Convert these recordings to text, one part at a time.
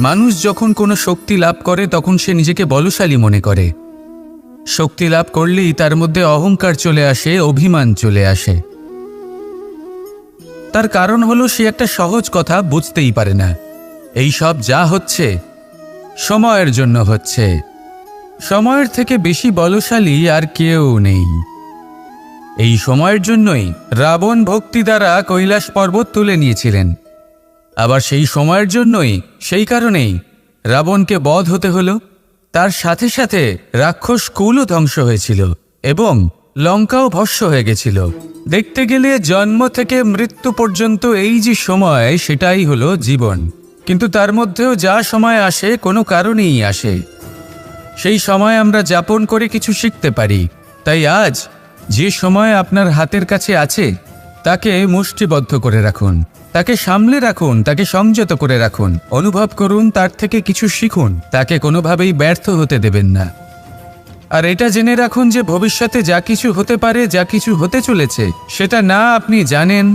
মানুষ যখন কোনো শক্তি লাভ করে তখন সে নিজেকে বলশালী মনে করে। শক্তি লাভ করলেই তার মধ্যে অহংকার চলে আসে, অভিমান চলে আসে। তার কারণ হলো সে একটা সহজ কথা বুঝতেই পারে না। এই সব যা হচ্ছে সময়ের জন্য হচ্ছে। সময়ের থেকে বেশি বলশালী আর কেউ নেই। এই সময়ের জন্যই রাবণ ভক্তি দ্বারা কৈলাস পর্বত তুলে নিয়েছিলেন। আবার সেই সময়ের জন্যই, সেই কারণেই রাবণকে বধ হতে হলো। তার সাথে সাথে রাক্ষস কুলও ধ্বংস হয়েছিল এবং লঙ্কাও ভস্ম হয়ে গেছিল। দেখতে গেলে জন্ম থেকে মৃত্যু পর্যন্ত এই যে সময়, সেটাই হলো জীবন। কিন্তু তার মধ্যেও যা সময় আসে কোনো কারণেই আসে। সেই সময় আমরা যাপন করে কিছু শিখতে পারি। তাই আজ যে সময় আপনার হাতের কাছে আছে তাকে মুষ্টিবদ্ধ করে রাখুন, তাকে সামলে রাখুন, তাকে সংযত করে রাখুন, অনুভব করুন, তার থেকে কিছু শিখুন। তাকে কোনোভাবেই ব্যর্থ হতে দেবেন না। আর এটা জেনে রাখুন যে ভবিষ্যতে যা কিছু হতে পারে, যা কিছু হতে চলেছে, সেটা না আপনি জানেন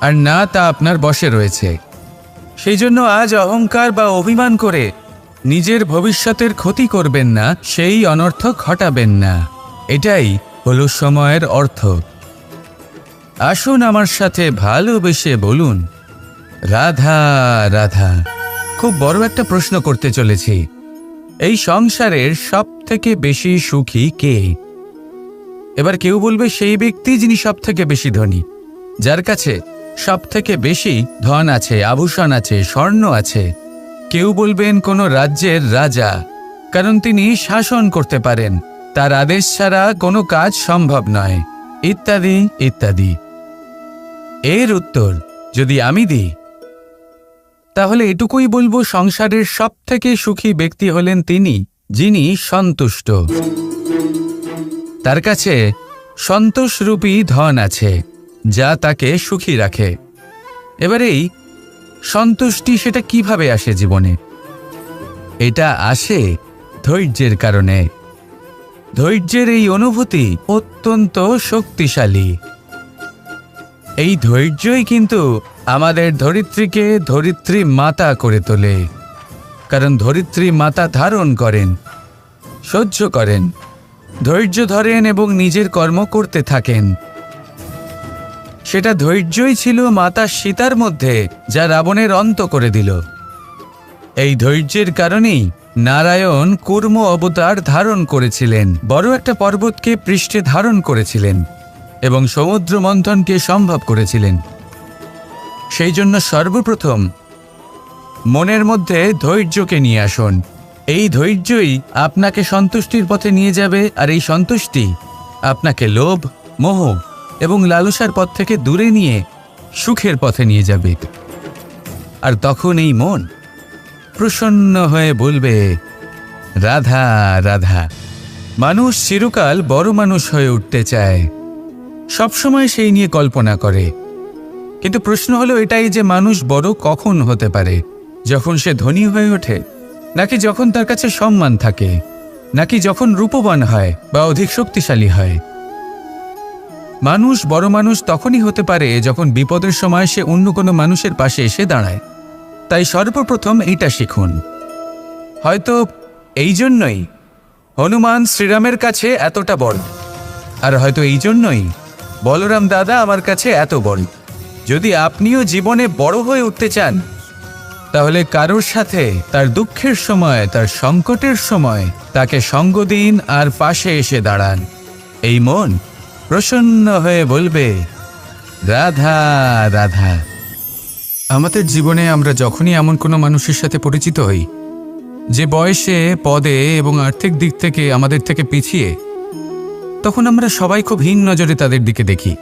আর না তা আপনার বশে রয়েছে। সেই জন্য আজ অহংকার বা অভিমান করে নিজের ভবিষ্যতের ক্ষতি করবেন না, সেই অনর্থ ঘটাবেন না। এটাই হলো সময়ের অর্থ। আসুন আমার সাথে ভালোবেসে বলুন, রাধা রাধা। খুব বড় একটা প্রশ্ন করতে চলেছি। এই সংসারের সব থেকে বেশি সুখী কে? এবার কেউ বলবে সেই ব্যক্তি যিনি সব থেকে বেশি ধনী, যার কাছে সব থেকে বেশি ধন আছে, আভূষণ আছে, স্বর্ণ আছে। কেউ বলবেন কোনো রাজ্যের রাজা, কারণ তিনি শাসন করতে পারেন, তার আদেশ ছাড়া কোনো কাজ সম্ভব নয়, ইত্যাদি ইত্যাদি। এর উত্তর যদি আমি দিই তাহলে এটুকুই বলবো, সংসারের সব থেকে সুখী ব্যক্তি হলেন তিনি যিনি সন্তুষ্ট। তার কাছে সন্তোষরূপী ধন আছে যা তাকে সুখী রাখে। এবার এই সন্তুষ্টি সেটা কিভাবে আসে জীবনে? এটা আসে ধৈর্যের কারণে। ধৈর্যের এই অনুভূতি অত্যন্ত শক্তিশালী। এই ধৈর্যই কিন্তু আমাদের ধরিত্রীকে ধরিত্রী মাতা করে তোলে। কারণ ধরিত্রী মাতা ধারণ করেন, সহ্য করেন, ধৈর্য ধরেন এবং নিজের কর্ম করতে থাকেন। সেটা ধৈর্যই ছিল মাতা সীতার মধ্যে, যা রাবণের অন্ত করে দিল। এই ধৈর্যের কারণেই নারায়ণ কূর্ম অবতার ধারণ করেছিলেন, বড় একটা পর্বতকে পৃষ্ঠে ধারণ করেছিলেন এবং সমুদ্র মন্থনকে সম্ভব করেছিলেন। সেই জন্য সর্বপ্রথম মনের মধ্যে ধৈর্যকে নিয়ে আসুন। এই ধৈর্যই আপনাকে সন্তুষ্টির পথে নিয়ে যাবে, আর এই সন্তুষ্টি আপনাকে লোভ, মোহ এবং লালসার পথ থেকে দূরে নিয়ে সুখের পথে নিয়ে যাবে। আর তখন এই মন প্রসন্ন হয়ে বলবে, রাধা রাধা। মানুষ চিরকাল বড় মানুষ হয়ে উঠতে চায়, সবসময় সেই নিয়ে কল্পনা করে। কিন্তু প্রশ্ন হলো এটাই যে মানুষ বড় কখন হতে পারে? যখন সে ধনী হয়ে ওঠে, নাকি যখন তার কাছে সম্মান থাকে, নাকি যখন রূপবান হয় বা অধিক শক্তিশালী হয়? মানুষ বড় মানুষ তখনই হতে পারে যখন বিপদের সময় সে অন্য কোনো মানুষের পাশে এসে দাঁড়ায়। তাই সর্বপ্রথম এইটা শিখুন। হয়তো এই জন্যই হনুমান শ্রীরামের কাছে এতটা বড়, আর হয়তো এই জন্যই বলরাম দাদা আমার কাছে এত বড়। যদি আপনিও জীবনে বড় হয়ে উঠতে চান, তাহলে কারোর সাথে তার দুঃখের সময়, তার সংকটের সময় তাকে সঙ্গ দিন আর পাশে এসে দাঁড়ান। এই মন প্রসন্ন হয়ে বলবে, রাধা রাধা। আমাদের জীবনে আমরা যখনই এমন কোনো মানুষের সাথে পরিচিত হই যে বয়সে, পদে এবং আর্থিক দিক থেকে আমাদের থেকে পিছিয়ে, তখন আমরা সবাই খুব হীন নজরে তাদের দিকে দেখি।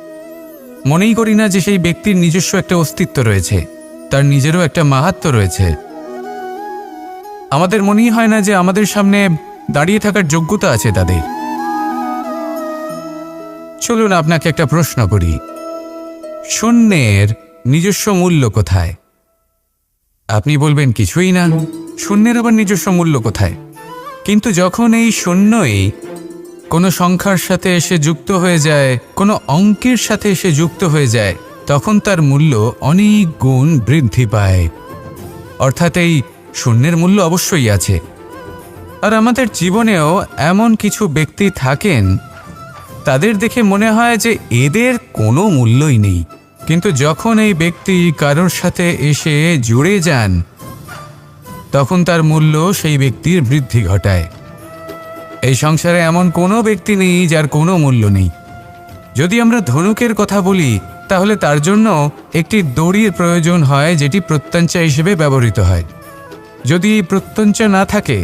মনেই করি না যে সেই ব্যক্তির নিজস্ব একটা অস্তিত্ব রয়েছে, তার নিজেরও একটা মাহাত্ম্য রয়েছে। আমাদের মনেই হয় না যে আমাদের সামনে দাঁড়িয়ে থাকার যোগ্যতা আছে তাদের। চলুন আপনাকে একটা প্রশ্ন করি, শূন্যের নিজস্ব মূল্য কোথায়? আপনি বলবেন কিছুই না। শূন্যের আবার নিজস্ব মূল্য কোথায়? কিন্তু যখন এই শূন্যই কোনো সংখ্যার সাথে এসে যুক্ত হয়ে যায়, কোনো অঙ্কের সাথে এসে যুক্ত হয়ে যায়, তখন তার মূল্য অনেক গুণ বৃদ্ধি পায়। অর্থাৎ এই শূন্যের মূল্য অবশ্যই আছে। আর আমাদের জীবনেও এমন কিছু ব্যক্তি থাকেন, তাদের দেখে মনে হয় যে এদের কোনো মূল্যই নেই, কিন্তু যখন এই ব্যক্তি কারোর সাথে এসে জুড়ে যান তখন তার মূল্য সেই ব্যক্তির বৃদ্ধি ঘটায়। এই সংসারে এমন কোনো ব্যক্তি নেই যার কোনো মূল্য নেই। যদি আমরা ধনুকের কথা বলি তাহলে তার জন্য একটি দড়ির প্রয়োজন হয়, যেটি প্রত্যঞ্চা হিসেবে ব্যবহৃত হয়। যদি প্রত্যঞ্চা না থাকে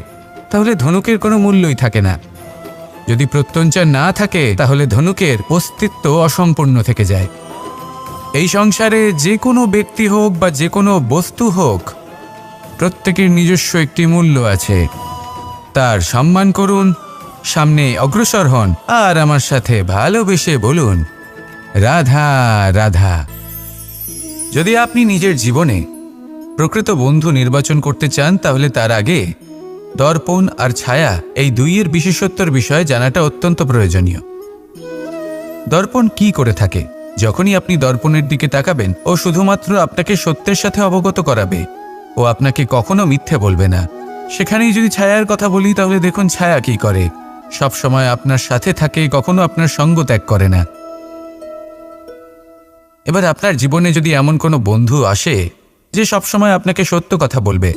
তাহলে ধনুকের কোনো মূল্যই থাকে না। যদি প্রত্যঞ্চা না থাকে তাহলে ধনুকের অস্তিত্ব অসম্পূর্ণ থেকে যায়। এই সংসারে যে কোনো ব্যক্তি হোক বা যে কোনো বস্তু হোক, প্রত্যেকের নিজস্ব একটি মূল্য আছে। তার সম্মান করুন, সামনে অগ্রসর হন, আর আমার সাথে ভালোবেসে বলুন রাধা রাধা। যদি আপনি নিজের জীবনে প্রকৃত বন্ধু নির্বাচন করতে চান তাহলে তার আগে দর্পণ আর ছায়া এই দুইয়ের বিশেষত্বর বিষয়ে জানাটা অত্যন্ত প্রয়োজনীয়। দর্পণ কি করে থাকে? যখনই আপনি দর্পণের দিকে তাকাবেন ও শুধুমাত্র আপনাকে সত্যের সাথে অবগত করাবে, ও আপনাকে কখনো মিথ্যে বলবে না। সেখানেই যদি ছায়ার কথা বলি তাহলে দেখুন ছায়া কি করে, সব সময় আপনার সাথে থাকে, কখনো আপনার সঙ্গ ত্যাগ করে না। এবার আপনার জীবনে যদি এমন কোনো বন্ধু আসে যে সবসময় আপনাকে সত্য কথা বলবে,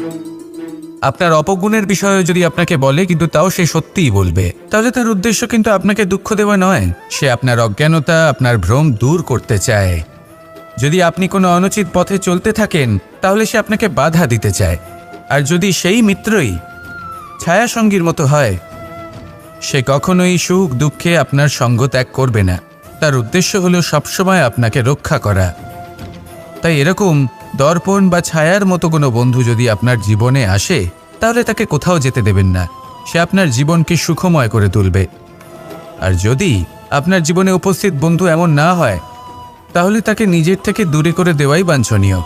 আপনার অপগুণের বিষয়ে যদি আপনাকে বলে কিন্তু তাও সে সত্যিই বলবে, তাহলে তার উদ্দেশ্য কিন্তু আপনাকে দুঃখ দেওয়া নয়, সে আপনার অজ্ঞানতা, আপনার ভ্রম দূর করতে চায়। যদি আপনি কোনো অনুচিত পথে চলতে থাকেন তাহলে সে আপনাকে বাধা দিতে চায়। আর যদি সেই মিত্রই ছায়া সঙ্গীর মতো হয়, সে কখনোই সুখ দুঃখে আপনার সঙ্গ ত্যাগ করবে না। তার উদ্দেশ্য হলো সবসময় আপনাকে রক্ষা করা। তাই এরকম দর্পণ বা ছায়ার মতো কোনো বন্ধু যদি আপনার জীবনে আসে তাহলে তাকে কোথাও যেতে দেবেন না, সে আপনার জীবনকে সুখময় করে তুলবে। আর যদি আপনার জীবনে উপস্থিত বন্ধু এমন না হয় তাহলে তাকে নিজের থেকে দূরে করে দেওয়াই বাঞ্ছনীয়।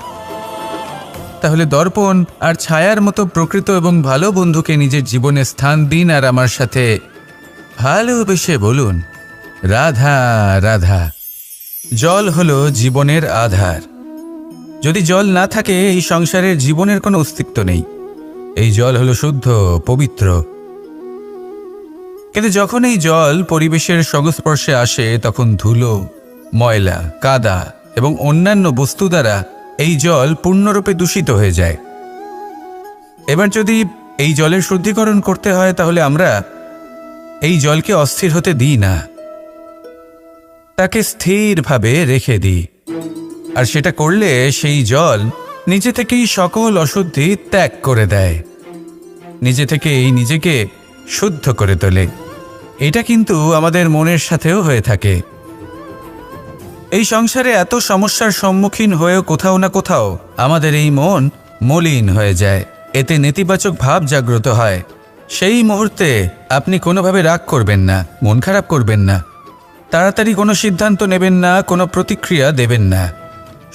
তাহলে দর্পণ আর ছায়ার মতো প্রকৃত এবং ভালো বন্ধুকে নিজের জীবনে স্থান দিন, আর আমার সাথে ভালোবেসে বলুন রাধা রাধা। জল হলো জীবনের আধার। যদি জল না থাকে এই সংসারের জীবনের কোনো অস্তিত্ব নেই। এই জল হলো শুদ্ধ, পবিত্র। কিন্তু যখন এই জল পরিবেশের সংস্পর্শে আসে তখন ধুলো, ময়লা, কাদা এবং অন্যান্য বস্তু দ্বারা এই জল পূর্ণরূপে দূষিত হয়ে যায়। এবার যদি এই জলের শুদ্ধিকরণ করতে হয় তাহলে আমরা এই জলকে অস্থির হতে দিই না, তাকে স্থিরভাবে রেখে দিই। আর সেটা করলে সেই জল নিজে থেকেই সকল অশুদ্ধি ত্যাগ করে দেয়, নিজে থেকেই নিজেকে শুদ্ধ করে তোলে। এটা কিন্তু আমাদের মনের সাথেও হয়ে থাকে। এই সংসারে এত সমস্যার সম্মুখীন হয়েও কোথাও না কোথাও আমাদের এই মন মলিন হয়ে যায়, এতে নেতিবাচক ভাব জাগ্রত হয়। সেই মুহূর্তে আপনি কোনোভাবে রাগ করবেন না, মন খারাপ করবেন না, তাড়াতাড়ি কোনো সিদ্ধান্ত নেবেন না, কোনো প্রতিক্রিয়া দেবেন না।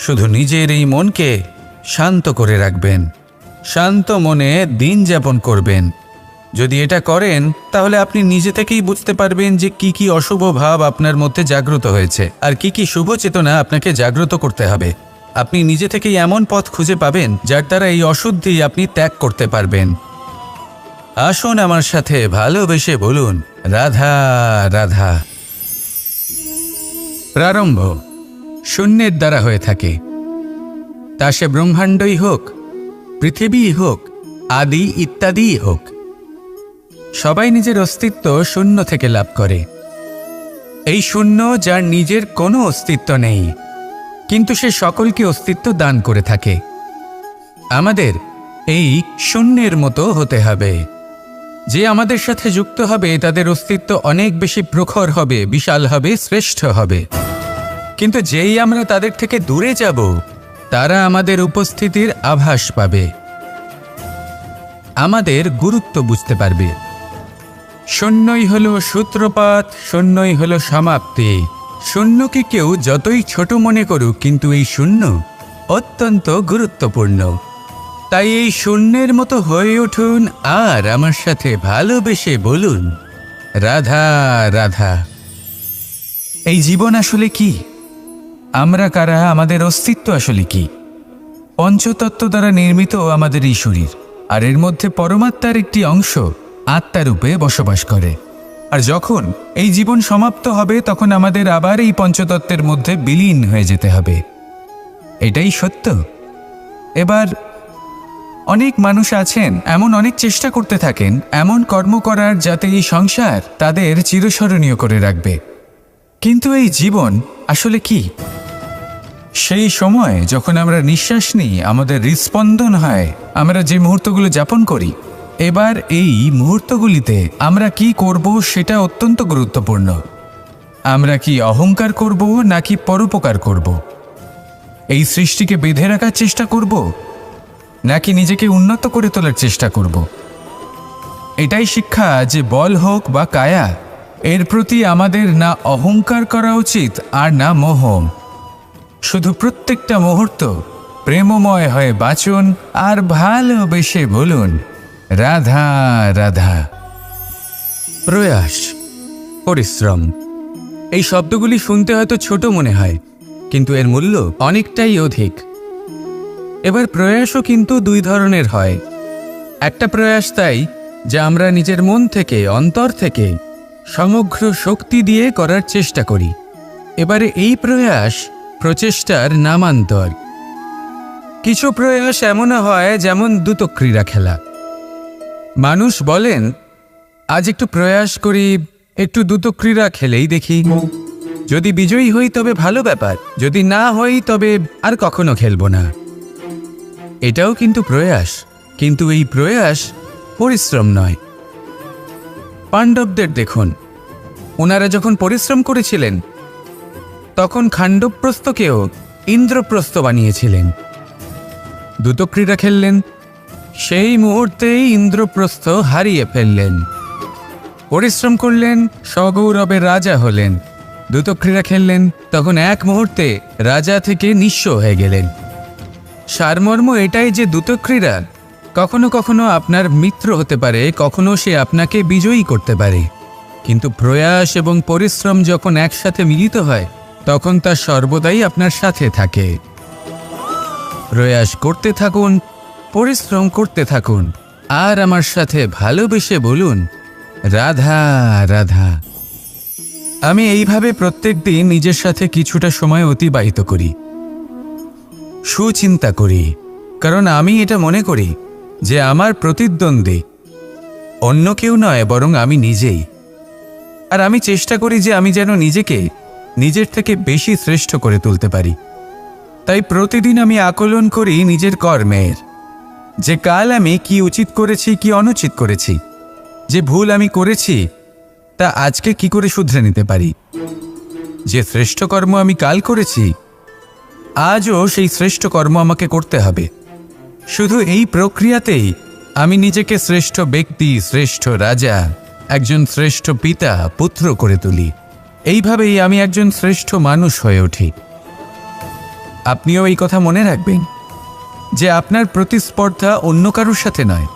শুধু নিজের এই মনকে শান্ত করে রাখবেন, শান্ত মনে দিন যাপন করবেন। যদি এটা করেন তাহলে আপনি নিজে থেকেই বুঝতে পারবেন যে কি কি অশুভ ভাব আপনার মধ্যে জাগ্রত হয়েছে আর কি কি শুভ চেতনা আপনাকে জাগ্রত করতে হবে। আপনি নিজে থেকেই এমন পথ খুঁজে পাবেন যার দ্বারা এই অশুদ্ধি আপনি ত্যাগ করতে পারবেন। আসুন আমার সাথে ভালোবেসে বলুন রাধা রাধা। প্রারম্ভ শূন্যের দ্বারা হয়ে থাকে, তা সে ব্রহ্মাণ্ডই হোক, পৃথিবীই হোক, আদি ইত্যাদিই হোক। সবাই নিজের অস্তিত্ব শূন্য থেকে লাভ করে। এই শূন্য যার নিজের কোনো অস্তিত্ব নেই, কিন্তু সে সকলকে অস্তিত্ব দান করে থাকে। আমাদের এই শূন্যের মতো হতে হবে। যে আমাদের সাথে যুক্ত হবে তাদের অস্তিত্ব অনেক বেশি প্রখর হবে, বিশাল হবে, শ্রেষ্ঠ হবে। কিন্তু যেই আমরা তাদের থেকে দূরে যাব তারা আমাদের উপস্থিতির আভাস পাবে, আমাদের গুরুত্ব বুঝতে পারবে। শূন্যই হলো সূত্রপাত, শূন্যই হলো সমাপ্তি। শূন্যকে কেউ যতই ছোট মনে করুক কিন্তু এই শূন্য অত্যন্ত গুরুত্বপূর্ণ। তাই এই শূন্যের মতো হয়ে উঠুন আর আমার সাথে ভালোবেসে বলুন রাধা রাধা। এই জীবন আসলে কি? আমরা কারা? আমাদের অস্তিত্ব আসলে কি? পঞ্চতত্ত্ব দ্বারা নির্মিত আমাদের এই শরীর। আর এর মধ্যে পরমাত্মার একটি অংশ আত্মারূপে বসবাস করে। আর যখন এই জীবন সমাপ্ত হবে তখন আমাদের আবার এই পঞ্চতত্ত্বের মধ্যে বিলীন হয়ে যেতে হবে। এটাই সত্য। এবার অনেক মানুষ আছেন এমন অনেক চেষ্টা করতে থাকেন এমন কর্ম করার যাতে এই সংসার তাদের চিরস্মরণীয় করে রাখবে। কিন্তু এই জীবন আসলে কি? সেই সময় যখন আমরা নিঃশ্বাস নিই, আমাদের হৃৎস্পন্দন হয়, আমরা যে মুহূর্তগুলো যাপন করি, এবার এই মুহূর্তগুলিতে আমরা কি করব সেটা অত্যন্ত গুরুত্বপূর্ণ। আমরা কি অহংকার করব নাকি পরোপকার করব? এই সৃষ্টিকে বেঁধে রাখার চেষ্টা করব নাকি নিজেকে উন্নত করে তোলার চেষ্টা করব? এটাই শিক্ষা যে বল হোক বা কায়া, এর প্রতি আমাদের না অহংকার করা উচিত আর না মোহ। শুধু প্রত্যেকটা মুহূর্ত প্রেমময় হয়ে বাঁচুন আর ভালোবেসে বলুন রাধা রাধা। প্রয়াস, পরিশ্রম, এই শব্দগুলি শুনতে হয়তো ছোট মনে হয়, কিন্তু এর মূল্য অনেকটাই অধিক। এবার প্রয়াসও কিন্তু দুই ধরনের হয়। একটা প্রয়াস তাই যা আমরা নিজের মন থেকে, অন্তর থেকে সমগ্র শক্তি দিয়ে করার চেষ্টা করি। এবারে এই প্রয়াস প্রচেষ্টার নামান্তর। কিছু প্রয়াস এমনও হয় যেমন দ্রুতক্রীড়া খেলা। মানুষ বলেন আজ একটু প্রয়াস করি, একটু দ্রুতক্রীড়া খেলেই দেখি, যদি বিজয়ী হই তবে ভালো ব্যাপার, যদি না হই তবে আর কখনো খেলবো না। এটাও কিন্তু প্রয়াস, কিন্তু এই প্রয়াস পরিশ্রম নয়। পাণ্ডবদের দেখুন, ওনারা যখন পরিশ্রম করেছিলেন তখন খাণ্ডবপ্রস্থকেও ইন্দ্রপ্রস্থ বানিয়েছিলেন। দ্রুতক্রীড়া খেললেন, সেই মুহূর্তেই ইন্দ্রপ্রস্থ হারিয়ে ফেললেন। পরিশ্রম করলেন, সগৌরবে রাজা হলেন। দ্রুতক্রীড়া খেললেন, তখন এক মুহূর্তে রাজা থেকে নিঃস্ব হয়ে গেলেন। সারমর্ম এটাই যে দ্রুতক্রীড়া কখনো কখনো আপনার মিত্র হতে পারে, কখনো সে আপনাকে বিজয়ী করতে পারে, কিন্তু প্রয়াস এবং পরিশ্রম যখন একসাথে মিলিত হয় তখন তা সর্বদাই আপনার সাথে থাকে। প্রয়াস করতে থাকুন, পরিশ্রম করতে থাকুন, আর আমার সাথে ভালোবেসে বলুন রাধা রাধা। আমি এইভাবে প্রত্যেক দিন নিজের সাথে কিছুটা সময় অতিবাহিত করি, সুচিন্তা করি, কারণ আমি এটা মনে করি যে আমার প্রতিদ্বন্দ্বী অন্য কেউ নয় বরং আমি নিজেই। আর আমি চেষ্টা করি যে আমি যেন নিজেকে নিজের থেকে বেশি শ্রেষ্ঠ করে তুলতে পারি। তাই প্রতিদিন আমি আকলন করি নিজের কর্মের, যে কাল আমি কি উচিত করেছি, কি অনুচিত করেছি, যে ভুল আমি করেছি তা আজকে কি করে শুধরে নিতে পারি। যে শ্রেষ্ঠ কর্ম আমি কাল করেছি আজও সেই শ্রেষ্ঠ কর্ম আমাকে করতে হবে। শুধু এই প্রক্রিয়াতেই আমি নিজেকে শ্রেষ্ঠ ব্যক্তি, শ্রেষ্ঠ রাজা, একজন শ্রেষ্ঠ পিতা, পুত্র করে তুলি। এইভাবেই আমি একজন শ্রেষ্ঠ মানুষ হয়ে উঠি। আপনিও এই কথা মনে রাখবেন যে আপনার প্রতিস্পর্ধা অন্য কারোর সাথে নয়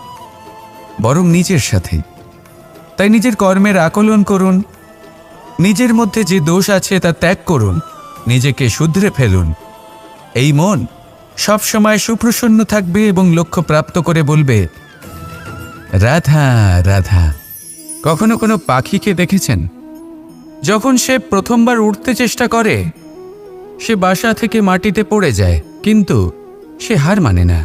বরং নিজের সাথে। তাই নিজের কর্মের আকলন করুন, নিজের মধ্যে যে দোষ আছে তা ত্যাগ করুন, নিজেকে শুধরে ফেলুন। এই মন সবসময় সুপ্রসন্ন থাকবে এবং লক্ষ্য প্রাপ্ত করে বলবে রাধা রাধা। কখনো কোনো পাখিকে দেখেছেন? যখন সে প্রথমবার উঠতে চেষ্টা করে সে বাসা থেকে মাটিতে পড়ে যায়, কিন্তু সে হার মানে না,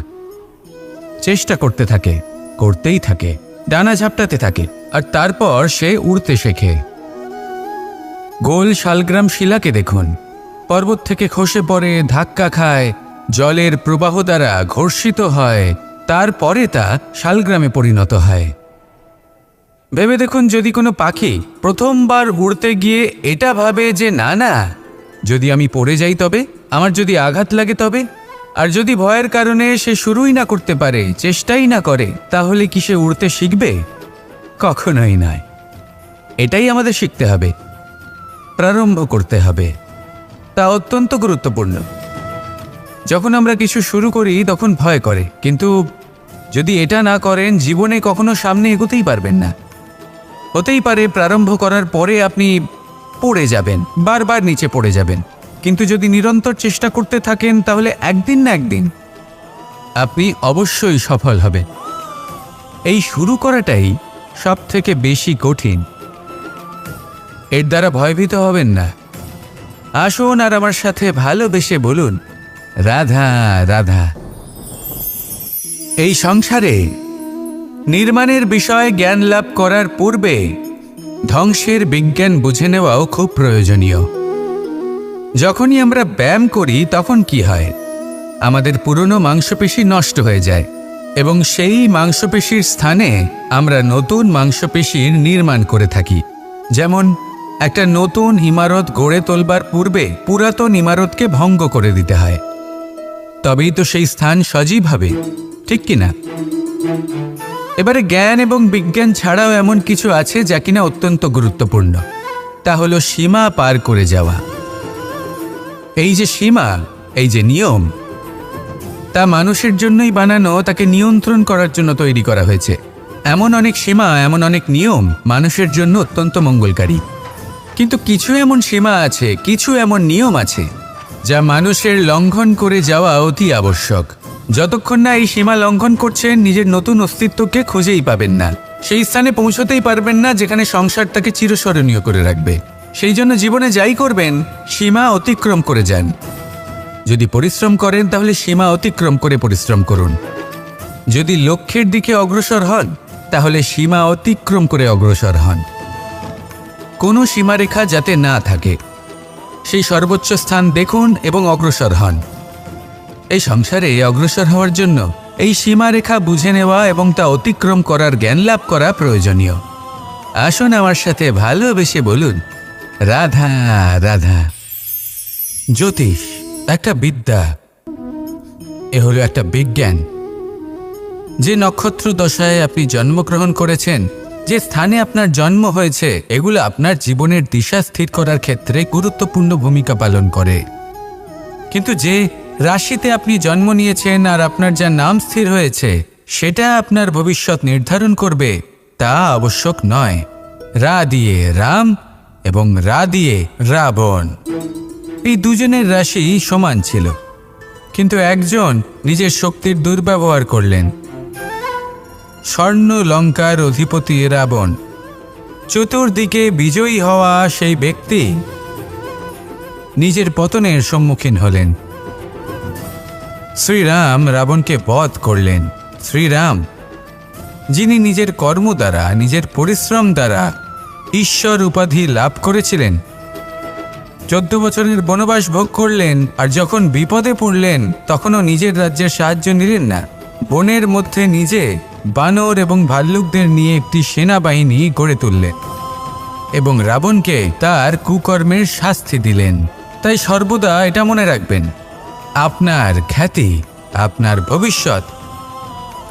চেষ্টা করতে থাকে, করতেই থাকে, ডানা ঝাপটাতে থাকে, আর তারপর সে উড়তে শেখে। গোল শালগ্রাম শিলাকে দেখুন, পর্বত থেকে খসে পড়ে, ধাক্কা খায়, জলের প্রবাহ দ্বারা ঘর্ষিত হয়, তারপরে তা শালগ্রামে পরিণত হয়। ভেবে দেখুন, যদি কোনো পাখি প্রথমবার উড়তে গিয়ে এটা ভাবে যে না না, যদি আমি পড়ে যাই তবে, আমার যদি আঘাত লাগে তবে, আর যদি ভয়ের কারণে সে শুরুই না করতে পারে, চেষ্টাই না করে, তাহলে কি সে উড়তে শিখবে? কখনোই নয়। এটাই আমাদের শিখতে হবে, প্রারম্ভ করতে হবে। তা অত্যন্ত গুরুত্বপূর্ণ। যখন আমরা কিছু শুরু করি তখন ভয় করে, কিন্তু যদি এটা না করেন জীবনে কখনো সামনে এগোতেই পারবেন না। হতেই পারে প্রারম্ভ করার পরে আপনি পড়ে যাবেন, বারবার নিচে পড়ে যাবেন, কিন্তু যদি নিরন্তর চেষ্টা করতে থাকেন তাহলে একদিন না একদিন আপনি অবশ্যই সফল হবেন। এই শুরু করাটাই সব থেকে বেশি কঠিন। এর দ্বারা ভয়ভীত হবেন না। আসুন আর আমার সাথে ভালোবেসে বলুন, রাধা রাধা। এই সংসারে নির্মাণের বিষয়ে জ্ঞান লাভ করার পূর্বে ধ্বংসের বিজ্ঞান বুঝে নেওয়াও খুব প্রয়োজনীয়। যখনই আমরা ব্যায়াম করি তখন কি হয়, আমাদের পুরনো মাংসপেশি নষ্ট হয়ে যায় এবং সেই মাংসপেশির স্থানে আমরা নতুন মাংসপেশির নির্মাণ করে থাকি। যেমন একটা নতুন ইমারত গড়ে তোলবার পূর্বে পুরাতন ইমারতকে ভঙ্গ করে দিতে হয়, তবেই তো সেই স্থান সজীব হবে, ঠিক কিনা? এবারে জ্ঞান এবং বিজ্ঞান ছাড়াও এমন কিছু আছে যা কিনা অত্যন্ত গুরুত্বপূর্ণ। তা হলো সীমা পার করে যাওয়া। এই যে সীমা, এই যে নিয়ম, তা মানুষের জন্যই বানানো, তাকে নিয়ন্ত্রণ করার জন্য তৈরি করা হয়েছে। এমন অনেক সীমা, এমন অনেক নিয়ম মানুষের জন্য অত্যন্ত মঙ্গলকারী। কিন্তু কিছু এমন সীমা আছে, কিছু এমন নিয়ম আছে যা মানুষের লঙ্ঘন করে যাওয়া অতি আবশ্যক। যতক্ষণ না এই সীমা লঙ্ঘন করছেন, নিজের নতুন অস্তিত্বকে খুঁজেই পাবেন না, সেই স্থানে পৌঁছতেই পারবেন না যেখানে সংসার তাকে চিরস্মরণীয় করে রাখবে। সেই জন্য জীবনে যাই করবেন, সীমা অতিক্রম করে যান। যদি পরিশ্রম করেন তাহলে সীমা অতিক্রম করে পরিশ্রম করুন। যদি লক্ষ্যের দিকে অগ্রসর হন তাহলে সীমা অতিক্রম করে অগ্রসর হন। কোনো সীমারেখা যাতে না থাকে, সেই সর্বোচ্চ স্থান দেখুন এবং অগ্রসর হন। এই সংসারে অগ্রসর হওয়ার জন্য এই সীমারেখা বুঝে নেওয়া এবং তা অতিক্রম করার জ্ঞান লাভ করা প্রয়োজনীয়। আসুন আমার সাথে ভালোবেসে বলুন, রাধা রাধা। জ্যোতিষ একটা বিদ্যা, এ হলো একটা বিজ্ঞান। যে নক্ষত্র দশায় আপনি জন্মগ্রহণ করেছেন, যে স্থানে আপনার জন্ম হয়েছে, এগুলো আপনার জীবনের দিশা স্থির করার ক্ষেত্রে গুরুত্বপূর্ণ ভূমিকা পালন করে। কিন্তু যে রাশিতে আপনি জন্ম নিয়েছেন আর আপনার যা নাম স্থির হয়েছে, সেটা আপনার ভবিষ্যৎ নির্ধারণ করবে তা আবশ্যক নয়। রা দিয়ে রাম এবং রা দিয়ে রাবণ, এই দুজনের রাশি সমান ছিল, কিন্তু একজন নিজের শক্তির দুর্ব্যবহার করলেন। স্বর্ণ লঙ্কার অধিপতি রাবণ, চতুর্দিকে বিজয়ী হওয়া সেই ব্যক্তি নিজের পতনের সম্মুখীন হলেন। শ্রীরাম রাবণকে বধ করলেন। শ্রীরাম, যিনি নিজের কর্ম দ্বারা, নিজের পরিশ্রম দ্বারা ঈশ্বর উপাধি লাভ করেছিলেন, 14 বছরের বনবাস ভোগ করলেন, আর যখন বিপদে পড়লেন তখনও নিজের রাজ্যের সাহায্য নিলেন না। বনের মধ্যে নিজে বানর এবং ভাল্লুকদের নিয়ে একটি সেনাবাহিনী গড়ে তুললেন এবং রাবণকে তার কুকর্মের শাস্তি দিলেন। তাই সর্বদা এটা মনে রাখবেন, আপনার খ্যাতি, আপনার ভবিষ্যৎ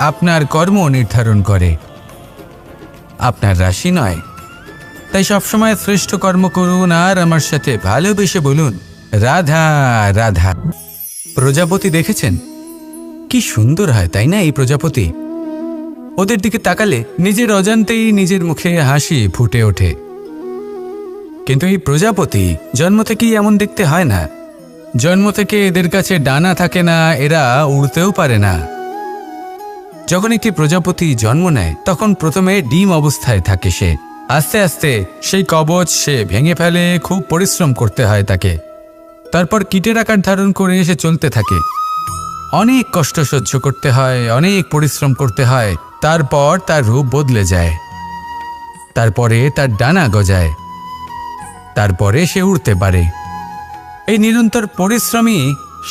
আপনার কর্ম নির্ধারণ করে, আপনার রাশি নয়। তাই সবসময় শ্রেষ্ঠ কর্ম করুন আর আমার সাথে ভালোবেসে বলুন, রাধা রাধা। প্রজাপতি দেখেছেন? কি সুন্দর হয়, তাই না? এই প্রজাপতি, ওদের দিকে তাকালে নিজের অজান্তেই নিজের মুখে হাসি ফুটে ওঠে। কিন্তু এই প্রজাপতি জন্ম থেকেই এমন দেখতে হয় না। জন্ম থেকে এদের কাছে ডানা থাকে না, এরা উড়তেও পারে না। যখন একটি প্রজাপতি জন্ম নেয় তখন প্রথমে ডিম অবস্থায় থাকে সে। আস্তে আস্তে সেই কবচ সে ভেঙে ফেলে, খুব পরিশ্রম করতে হয় তাকে। তারপর কীটের আকার ধারণ করে সে চলতে থাকে, অনেক কষ্ট সহ্য করতে হয়, অনেক পরিশ্রম করতে হয়। তারপর তার রূপ বদলে যায়, তারপরে তার ডানা গজায়, তারপরে সে উড়তে পারে। এই নিরন্তর পরিশ্রমই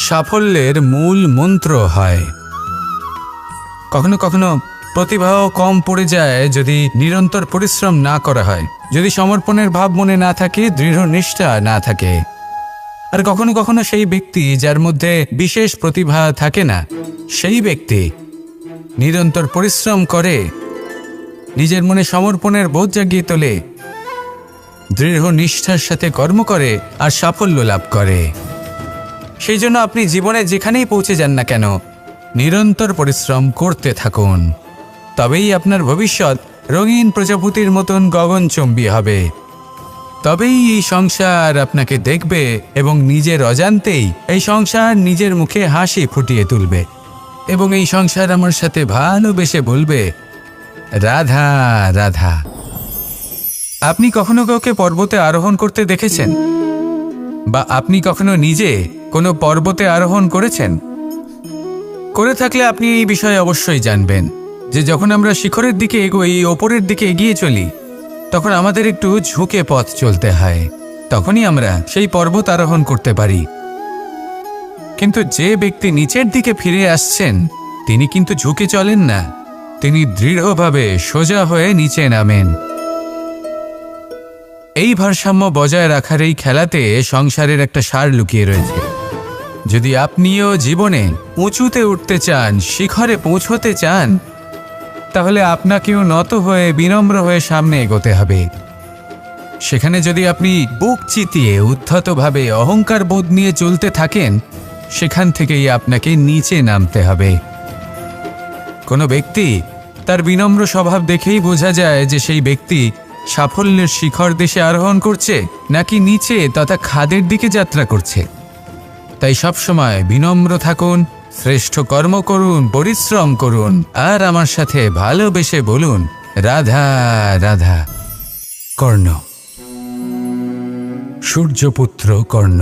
সাফল্যের মূল মন্ত্র হয়। কখনো কখনো প্রতিভাও কম পড়ে যায় যদি নিরন্তর পরিশ্রম না করা হয়, যদি সমর্পণের ভাব মনে না থাকে, দৃঢ় নিষ্ঠা না থাকে। আর কখনো কখনো সেই ব্যক্তি যার মধ্যে বিশেষ প্রতিভা থাকে না, সেই ব্যক্তি নিরন্তর পরিশ্রম করে, নিজের মনে সমর্পণের বোধ জাগিয়ে তোলে, দৃঢ় নিষ্ঠার সাথে কর্ম করে আর সাফল্য লাভ করে। সেই জন্য আপনি জীবনে যেখানেই পৌঁছে যান না কেন, নিরন্তর পরিশ্রম করতে থাকুন। তবেই আপনার ভবিষ্যৎ রঙিন প্রজাপতির মতন গগনচুম্বী হবে। তবেই এই সংসার আপনাকে দেখবে এবং নিজের অজান্তেই এই সংসার নিজের মুখে হাসি ফুটিয়ে তুলবে এবং এই সংসার আমার সাথে ভালোবেসে বলবে, রাধা রাধা। আপনি কখনো কাউকে পর্বতে আরোহণ করতে দেখেছেন? বা আপনি কখনো নিজে কোনো পর্বতে আরোহণ করেছেন? করে থাকলে আপনি এই বিষয়ে অবশ্যই জানবেন যে যখন আমরা শিখরের দিকে এগোই, ওপরের দিকে এগিয়ে চলি, তখন আমাদের একটু ঝুঁকে পথ চলতে হয়। তখনই আমরা সেই পর্বত আরোহণ করতে পারি। কিন্তু যে ব্যক্তি নিচের দিকে ফিরে আসছেন, তিনি কিন্তু ঝুঁকে চলেন না, তিনি দৃঢ়ভাবে সোজা হয়ে নিচে নামেন। এই ভারসাম্য বজায় রাখার এই খেলাতে সংসারের একটা সার লুকিয়ে রয়েছে। যদি আপনিও জীবনে উঁচুতে উঠতে চান, শিখরে পৌঁছতে চান, তাহলে আপনাকেও নত হয়ে বিনম্র হয়ে সামনে এগোতে হবে। সেখানে যদি আপনি বুক চিতিয়ে উদ্ধতভাবে অহংকার বোধ নিয়ে চলতে থাকেন, সেখান থেকেই আপনাকে নিচে নামতে হবে। কোনো ব্যক্তি তার বিনম্র স্বভাব দেখেই বোঝা যায় যে সেই ব্যক্তি সাফল্যের শিখর দেশে আরোহণ করছে নাকি নিচে তথা খাদের দিকে যাত্রা করছে। তাই সবসময় বিনম্র থাকুন, শ্রেষ্ঠ কর্ম করুন, পরিশ্রম করুন, আর আমার সাথে ভালোবেসে বলুন রাধা রাধা। কর্ণ, সূর্যপুত্র কর্ণ,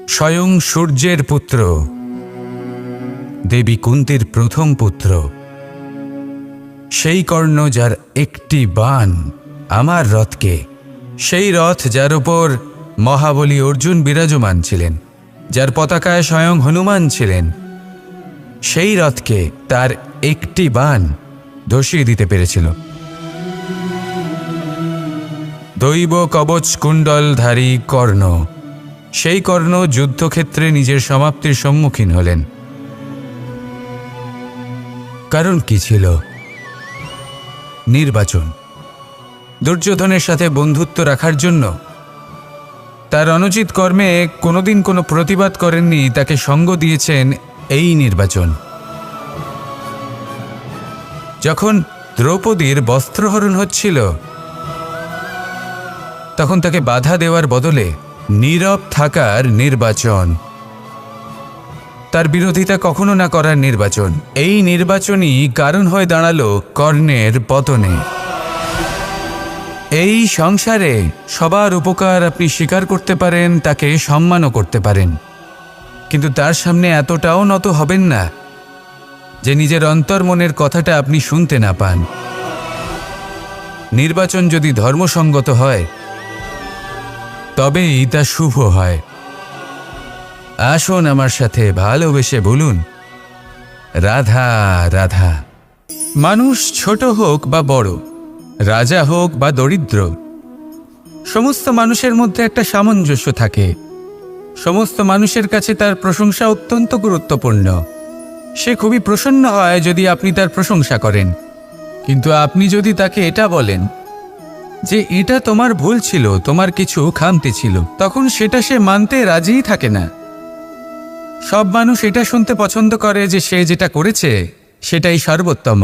স্বয়ং সূর্যের পুত্র, দেবী কুন্তীর প্রথম পুত্র। সেই কর্ণ যার একটি বাণ আমার রথকে, সেই রথ যার উপর মহাবলী অর্জুন বিরাজমান ছিলেন, যার পতাকায় স্বয়ং হনুমান ছিলেন, সেই রথকে তার একটি বাণ ধসিয়ে দিতে পেরেছিল। দৈব কবচ কুণ্ডলধারী কর্ণ, সেই কর্ণ যুদ্ধক্ষেত্রে নিজের সমাপ্তির সম্মুখীন হলেন। কারণ কি ছিল? নির্বাচন। দুর্যোধনের সাথে বন্ধুত্ব রাখার জন্য তার অনুচিত কর্মে কোনোদিন কোনো প্রতিবাদ করেননি, তাকে সঙ্গ দিয়েছেন এই নির্বাচন। যখন দ্রৌপদীর বস্ত্রহরণ হচ্ছিল, তখন তাকে বাধা দেওয়ার বদলে নীরব থাকার নির্বাচন, তার বিরোধিতা কখনো না করার নির্বাচন। এই নির্বাচনই কারণ হয়ে দাঁড়ালো কর্ণের পতনে। এই সংসারে সবার উপকার আপনি স্বীকার করতে পারেন, তাকে সম্মানও করতে পারেন, কিন্তু তার সামনে এতটাও নত হবেন না যে নিজের অন্তর্মনের কথাটা আপনি শুনতে না পান। নির্বাচন যদি ধর্মসঙ্গত হয়, তবেই তা শুভ হয়। আসুন আমার সাথে ভালোবেসে বলুন রাধা রাধা। মানুষ ছোট হোক বা বড়, রাজা হোক বা দরিদ্র, সমস্ত মানুষের মধ্যে একটা সামঞ্জস্য থাকে। সমস্ত মানুষের কাছে তার প্রশংসা অত্যন্ত গুরুত্বপূর্ণ। সে খুবই প্রসন্ন হয় যদি আপনি তার প্রশংসা করেন, কিন্তু আপনি যদি তাকে এটা বলেন যে এটা তোমার ভুল ছিল, তোমার কিছু খামতি ছিল, তখন সেটা সে মানতে রাজিই থাকে না। সব মানুষ এটা শুনতে পছন্দ করে যে সে যেটা করেছে সেটাই সর্বোত্তম।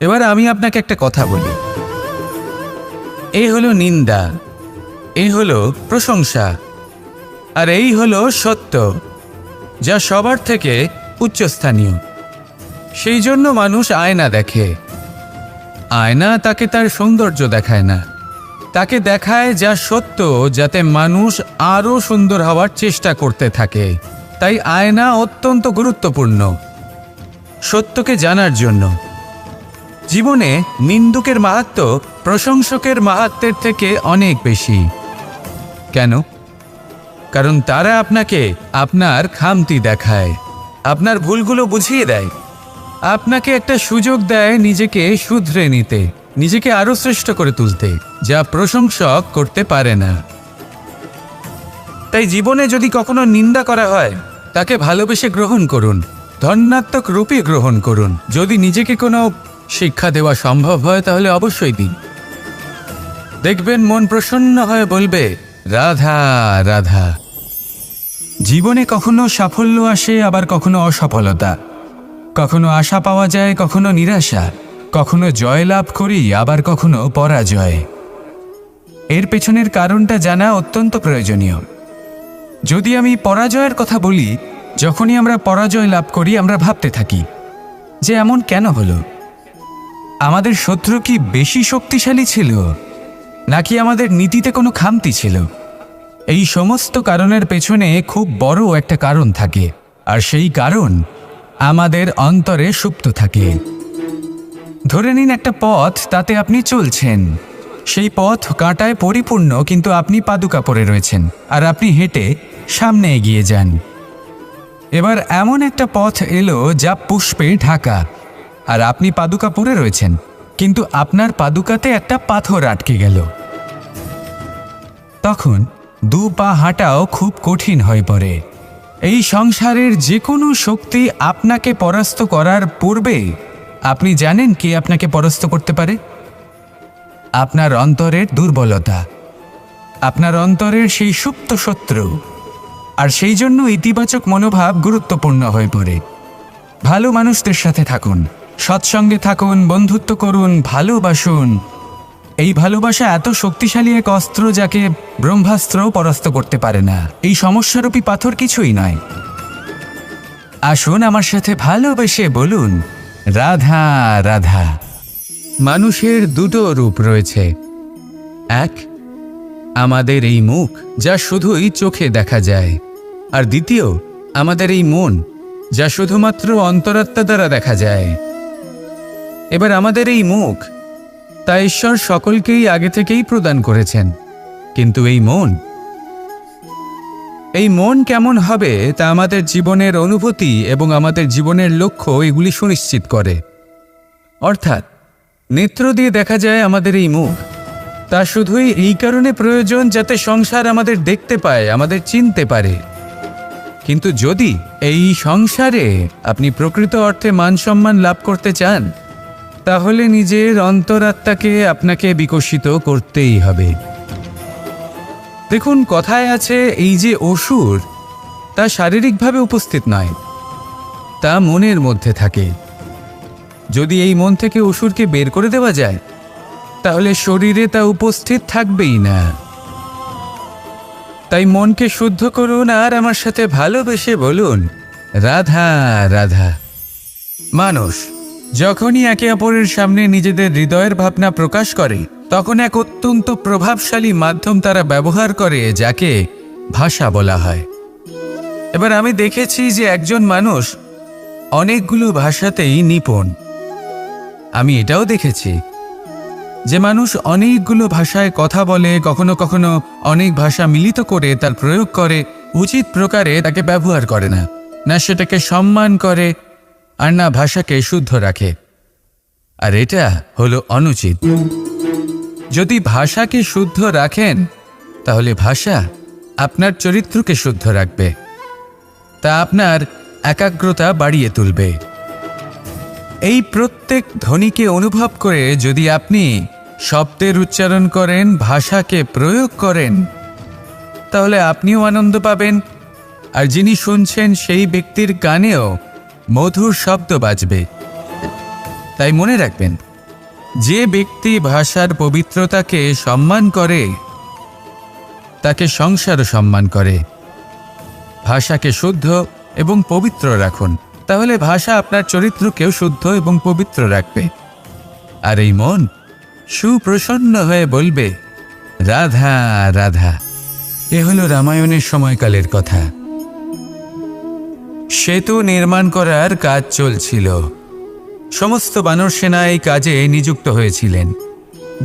এবার আমি আপনাকে একটা কথা বলি, এই হলো নিন্দা, এই হলো প্রশংসা, আর এই হলো সত্য, যা সবার থেকে উচ্চস্থানীয়। সেই জন্য মানুষ আয়না দেখে। আয়না তাকে তার সৌন্দর্য দেখায় না, তাকে দেখায় যা সত্য, যাতে মানুষ আরও সুন্দর হওয়ার চেষ্টা করতে থাকে। তাই আয়না অত্যন্ত গুরুত্বপূর্ণ সত্যকে জানার জন্য। জীবনে নিন্দুকের মাহাত্ম্য প্রশংসকের মাহাত্ম্যের থেকে অনেক বেশি। কেন? কারণ তারা আপনাকে আপনার খামতি দেখায়, আপনার ভুলগুলো বুঝিয়ে দেয়, আপনাকে একটা সুযোগ দেয় নিজেকে শুধরে নিতে, নিজেকে আরও শ্রেষ্ঠ করে তুলতে, যা প্রশংসক করতে পারে না। তাই জীবনে যদি কখনো নিন্দা করা হয়, তাকে ভালোবেসে গ্রহণ করুন, ধন্যাত্মক রূপে গ্রহণ করুন। যদি নিজেকে কোনো শিক্ষা দেওয়া সম্ভব হয় তাহলে অবশ্যই দিন। দেখবেন মন প্রসন্ন হয়ে বলবে রাধা রাধা। জীবনে কখনো সাফল্য আসে, আবার কখনো অসফলতা, কখনো আশা পাওয়া যায়, কখনো নিরাশা, কখনো জয় লাভ করি, আবার কখনো পরাজয়। এর পেছনের কারণটা জানা অত্যন্ত প্রয়োজনীয়। যদি আমি পরাজয়ের কথা বলি, যখনই আমরা পরাজয় লাভ করি আমরা ভাবতে থাকি যে এমন কেন হলো? আমাদের শত্রু কি বেশি শক্তিশালী ছিল, নাকি আমাদের নীতিতে কোনো খামতি ছিল? এই সমস্ত কারণের পেছনে খুব বড় একটা কারণ থাকে, আর সেই কারণ আমাদের অন্তরে সুপ্ত থাকে। ধরে নিন একটা পথ, তাতে আপনি চলছেন। সেই পথ কাঁটায় পরিপূর্ণ, কিন্তু আপনি পাদুকা পরে রয়েছেন আর আপনি হেঁটে সামনে এগিয়ে যান। এবার এমন একটা পথ এলো যা পুষ্পে ঢাকা, আর আপনি পাদুকা পরে রয়েছেন, কিন্তু আপনার পাদুকাতে একটা পাথর আটকে গেল। তখন দু পা হাঁটাও খুব কঠিন হয়ে পড়ে। এই সংসারের যে কোনো শক্তি আপনাকে পরাস্ত করার পূর্বে আপনি জানেন কে আপনাকে পরাস্ত করতে পারে? আপনার অন্তরের দুর্বলতা, আপনার অন্তরের সেই সুপ্ত শত্রু। আর সেই জন্য ইতিবাচক মনোভাব গুরুত্বপূর্ণ হয়ে পড়ে। ভালো মানুষদের সাথে থাকুন, সৎসঙ্গে থাকুন, বন্ধুত্ব করুন, ভালোবাসুন। এই ভালোবাসা এত শক্তিশালী এক অস্ত্র যাকে ব্রহ্মাস্ত্রও পরাস্ত করতে পারে না। এই সমস্যারূপী পাথর কিছুই নয়। আসুন আমার সাথে ভালোবেসে বলুন, রাধা রাধা। মানুষের দুটো রূপ রয়েছে। এক, আমাদের এই মুখ, যা শুধুই চোখে দেখা যায়। আর দ্বিতীয়, আমাদের এই মন, যা শুধুমাত্র অন্তরাত্মা দ্বারা দেখা যায়। এবার আমাদের এই মুখ, তা ঈশ্বর সকলকেই আগে থেকেই প্রদান করেছেন। কিন্তু এই মন কেমন হবে তা আমাদের জীবনের অনুভূতি এবং আমাদের জীবনের লক্ষ্য এগুলি সুনিশ্চিত করে। অর্থাৎ নেত্র দিয়ে দেখা যায় আমাদের এই মুখ, তা শুধুই এই কারণে প্রয়োজন যাতে সংসার আমাদের দেখতে পায়, আমাদের চিনতে পারে। কিন্তু যদি এই সংসারে আপনি প্রকৃত অর্থে মান সম্মান লাভ করতে চান, তাহলে নিজের অন্তরাত্মাকে আপনাকে বিকশিত করতেই হবে। দেখুন, কথায় আছে এই যে অসুর, তা শারীরিকভাবে উপস্থিত নয়, তা মনের মধ্যে থাকে। যদি এই মন থেকে অসুরকে বের করে দেওয়া যায়, তাহলে শরীরে তা উপস্থিত থাকবেই না। তাই মনকে শুদ্ধ করুন আর আমার সাথে ভালোবেসে বলুন, রাধা রাধা। মানুষ যখনই একে অপরের সামনে নিজেদের হৃদয়ের ভাবনা প্রকাশ করে, তখন এক অত্যন্ত প্রভাবশালী মাধ্যম তারা ব্যবহার করে, যাকে ভাষা বলা হয়। এবার আমি দেখেছি যে একজন মানুষ অনেকগুলো ভাষাতেই নিপুণ। আমি এটাও দেখেছি যে মানুষ অনেকগুলো ভাষায় কথা বলে, কখনো কখনো অনেক ভাষা মিলিত করে তার প্রয়োগ করে, উচিত প্রকারে তাকে ব্যবহার করে না, না সেটাকে সম্মান করে, আর না ভাষাকে শুদ্ধ রাখে। আর এটা হলো অনুচিত। যদি ভাষাকে শুদ্ধ রাখেন, তাহলে ভাষা আপনার চরিত্রকে শুদ্ধ রাখবে, তা আপনার একাগ্রতা বাড়িয়ে তুলবে। এই প্রত্যেক ধ্বনিকে অনুভব করে যদি আপনি শব্দের উচ্চারণ করেন, ভাষাকে প্রয়োগ করেন, তাহলে আপনিও আনন্দ পাবেন, আর যিনি শুনছেন সেই ব্যক্তির কানেও মধুর শব্দ বাজবে। তাই মনে রাখবেন, যে ব্যক্তি ভাষার পবিত্রতাকে সম্মান করে, তাকে সংসারও সম্মান করে। ভাষাকে শুদ্ধ এবং পবিত্র রাখুন, তাহলে ভাষা আপনার চরিত্রকেও শুদ্ধ এবং পবিত্র রাখবে। আর এই মন সুপ্রসন্ন হয়ে বলবে, রাধা রাধা। এ হলো রামায়ণের সময়কালের কথা। সেতু নির্মাণ করার কাজ চলছিল। সমস্ত বানর সেনা এই কাজে নিযুক্ত হয়েছিলেন।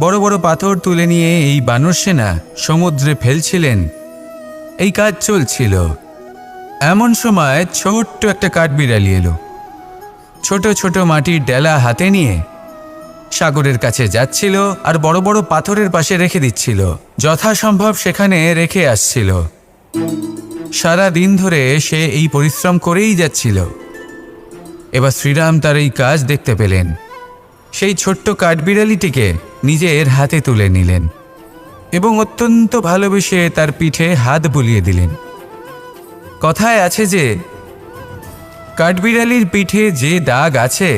বড় বড় পাথর তুলে নিয়ে এই বানর সেনা সমুদ্রে ফেলছিলেন। এই কাজ চলছিল। এমন সময় ছোট্ট একটা কাঠবিড়ালি এলো। ছোট ছোট মাটির ডেলা হাতে নিয়ে সাগরের কাছে যাচ্ছিল, আর বড় বড় পাথরের পাশে রেখে দিচ্ছিল, যথাসম্ভব সেখানে রেখে আসছিল। সারা দিন ধরে সে এই পরিশ্রম করেই যাচ্ছিল। এবার শ্রীরাম তার এই কাজ দেখতে পেলেন। সেই ছোট্ট কাঠবিড়ালিটিকে নিজের হাতে তুলে নিলেন এবং অত্যন্ত ভালোবেসে তার পিঠে হাত বুলিয়ে দিলেন। কথায় আছে যে কাঠবিড়ালির পিঠে যে দাগ আছে,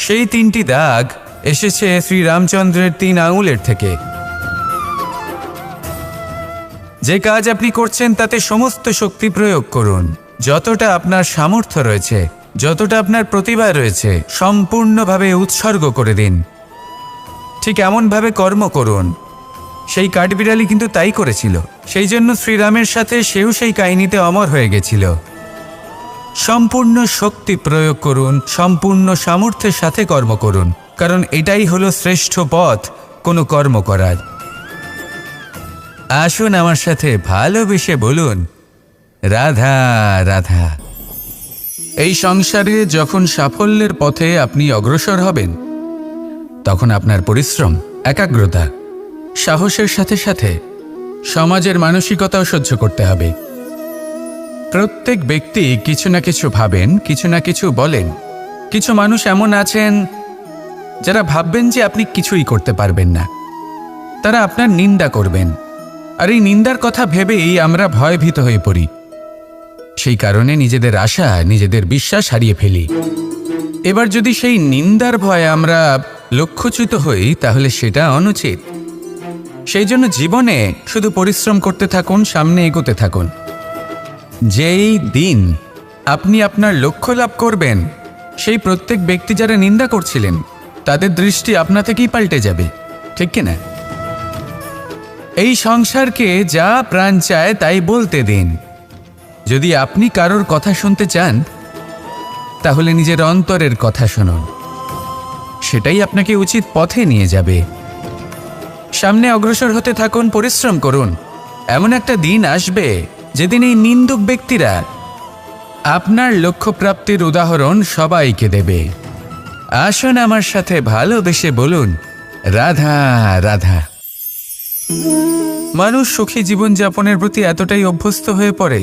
সেই 3টি দাগ এসেছে শ্রীরামচন্দ্রের 3 আঙুলের থেকে। যে কাজ আপনি করছেন তাতে সমস্ত শক্তি প্রয়োগ করুন, যতটা আপনার সামর্থ্য রয়েছে। যতটা আপনার প্রতিভা রয়েছে সম্পূর্ণভাবে উৎসর্গ করে দিন। ঠিক এমনভাবে কর্ম করুন। সেই কাঠবিড়ালি কিন্তু তাই করেছিল। সেই জন্য শ্রীরামের সাথে সেও সেই কাহিনীতে অমর হয়ে গেছিল। সম্পূর্ণ শক্তি প্রয়োগ করুন, সম্পূর্ণ সামর্থ্যের সাথে কর্ম করুন, কারণ এটাই হলো শ্রেষ্ঠ পথ কোনো কর্ম করার। আসুন আমার সাথে ভালোবেসে বলুন, রাধা রাধা। এই সংসারে যখন সাফল্যের পথে আপনি অগ্রসর হবেন, তখন আপনার পরিশ্রম, একাগ্রতা, সাহসের সাথে সাথে সমাজের মানসিকতাও সহ্য করতে হবে। প্রত্যেক ব্যক্তি কিছু না কিছু ভাবেন, কিছু না কিছু বলেন। কিছু মানুষ এমন আছেন যারা ভাববেন যে আপনি কিছুই করতে পারবেন না। তারা আপনার নিন্দা করবেন, আর এই নিন্দার কথা ভেবেই আমরা ভয়ভীত হয়ে পড়ি। সেই কারণে নিজেদের আশা, নিজেদের বিশ্বাস হারিয়ে ফেলি। এবার যদি সেই নিন্দার ভয়ে আমরা লক্ষ্যচ্যুত হই, তাহলে সেটা অনুচিত। সেই জন্য জীবনে শুধু পরিশ্রম করতে থাকুন, সামনে এগোতে থাকুন। যেই দিন আপনি আপনার লক্ষ্য লাভ করবেন, সেই প্রত্যেক ব্যক্তি যারা নিন্দা করছিলেন তাদের দৃষ্টি আপনা থেকেই পাল্টে যাবে, ঠিক কিনা? এই সংসারকে যা প্রাণ চায় তাই বলতে দিন। যদি আপনি কারোর কথা শুনতে চান, তাহলে নিজের অন্তরের কথা শুনুন। সেটাই আপনাকে উচিত পথে নিয়ে যাবে। সামনে অগ্রসর হতে থাকুন, পরিশ্রম করুন। এমন একটা দিন আসবে যেদিন এই নিন্দুক ব্যক্তিরা আপনার লক্ষ্যপ্রাপ্তির উদাহরণ সবাইকে দেবে। আসুন আমার সাথে ভালোবেসে বলুন, রাধা রাধা। মানুষ সুখী জীবনযাপনের প্রতি এতটাই অভ্যস্ত হয়ে পড়ে